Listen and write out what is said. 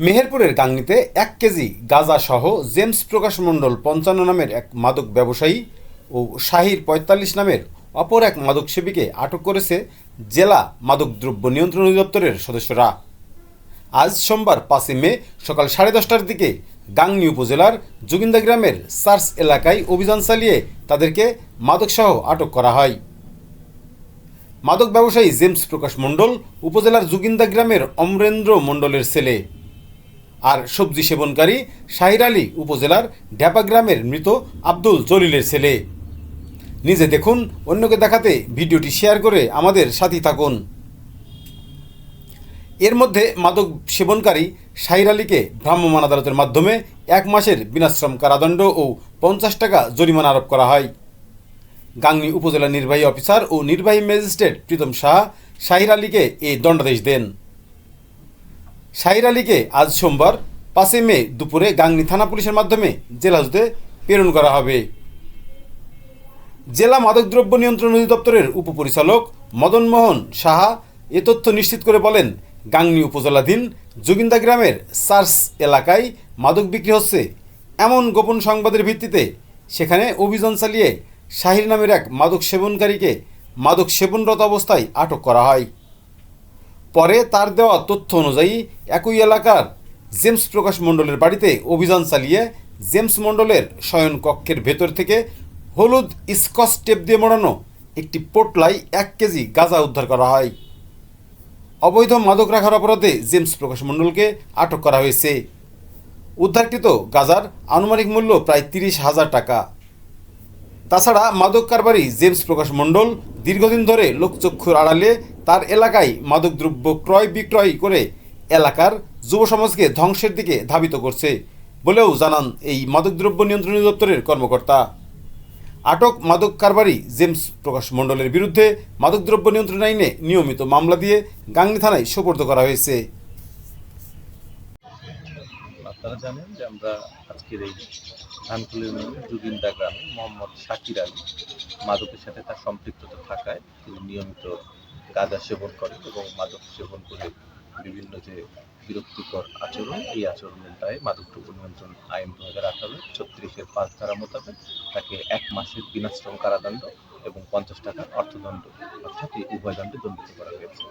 মেহেরপুরের গাংনীতে 1 কেজি গাঁজা সহ জেমস প্রকাশ মণ্ডল 55 নামের এক মাদক ব্যবসায়ী ও শাহির 45 নামের অপর এক মাদক সেবীকে আটক করেছে জেলা মাদকদ্রব্য নিয়ন্ত্রণ অধিদপ্তরের সদস্যরা। আজ সোমবার 5 মে সকাল 10:30টার দিকে গাংনী উপজেলার যোগিন্দা গ্রামের সার্চ এলাকায় অভিযান চালিয়ে তাদেরকে মাদকসহ আটক করা হয়। মাদক ব্যবসায়ী জেমস প্রকাশ মণ্ডল উপজেলার যোগিন্দা গ্রামের অমরেন্দ্র মণ্ডলের ছেলে। আর সবজি সেবনকারী শাহির আলী উপজেলার ঢ্যাপা গ্রামের মৃত আব্দুল জলিলের ছেলে। নিজে দেখুন, অন্যকে দেখাতে ভিডিওটি শেয়ার করে আমাদের সাথী থাকুন। এর মধ্যে মাদক সেবনকারী শাহির আলীকে ভ্রাম্যমাণ আদালতের মাধ্যমে 1 মাসের বিনাশ্রম কারাদণ্ড ও 50 টাকা জরিমানা আরোপ করা হয়। গাংনী উপজেলা নির্বাহী অফিসার ও নির্বাহী ম্যাজিস্ট্রেট প্রীতম সাহা শাহির আলীকে এই দণ্ডাদেশ দেন। শাহির আলীকে আজ সোমবার 5 মে দুপুরে গাংনী থানা পুলিশের মাধ্যমে জেলা হাজতে প্রেরণ করা হবে। জেলা মাদকদ্রব্য নিয়ন্ত্রণ অধিদপ্তরের উপপরিচালক মদন মোহন সাহা এ তথ্য নিশ্চিত করে বলেন, গাংনী উপজেলাধীন যোগিন্দা গ্রামের সার্চ এলাকায় মাদক বিক্রি হচ্ছে এমন গোপন সংবাদের ভিত্তিতে সেখানে অভিযান চালিয়ে শাহির নামের এক মাদক সেবনকারীকে মাদক সেবনরত অবস্থায় আটক করা হয়। পরে তার দেওয়া তথ্য অনুযায়ী একই এলাকার জেমস প্রকাশ মণ্ডলের বাড়িতে অভিযান চালিয়ে জেমস মণ্ডলের শয়ন কক্ষের ভেতর থেকে হলুদ স্কচ টেপ দিয়ে মোড়ানো একটি পোটলায় 1 কেজি গাঁজা উদ্ধার করা হয়। অবৈধ মাদক রাখার অপরাধে জেমস প্রকাশ মণ্ডলকে আটক করা হয়েছে। উদ্ধারকৃত গাঁজার আনুমানিক মূল্য প্রায় 30,000 টাকা। তাছাড়া মাদক কারবারি জেমস প্রকাশ মণ্ডল দীর্ঘদিন ধরে লোকচক্ষুর আড়ালে তার এলাকায় মাদকদ্রব্য ক্রয় বিক্রয় করে এলাকার যুব সমাজকে ধ্বংসের দিকে ধাবিত করছে বলেও জানান এই মাদকদ্রব্য নিয়ন্ত্রণ দপ্তরের কর্মকর্তা। আটক মাদক কারবারি জেমস প্রকাশ মণ্ডলের বিরুদ্ধে মাদকদ্রব্য নিয়ন্ত্রণ আইনে নিয়মিত মামলা দিয়ে গাংনী থানায় সোপর্দ করা হয়েছে। আপনারা জানেন যে আমরা আজকের এই ধানকুলের ইউনিয়নের যোগিন্দা গ্রামে মোহাম্মদ শাকির আলী মাদকের সাথে তার সম্পৃক্ততা থাকায় তিনি নিয়মিত গাঁজা সেবন করেন এবং মাদক সেবন করে বিভিন্ন যে বিরক্তিকর আচরণ, এই আচরণের দায়ে মাদকদ্রব্য নিয়ন্ত্রণ আইন 2018-36-এর 5 ধারা মোতাবেক তাকে 1 মাসের বিনাশ্রম কারাদণ্ড এবং 50 টাকার অর্থদণ্ড অর্থাৎ এই উভয় দণ্ডে দণ্ডিত করা হয়েছে।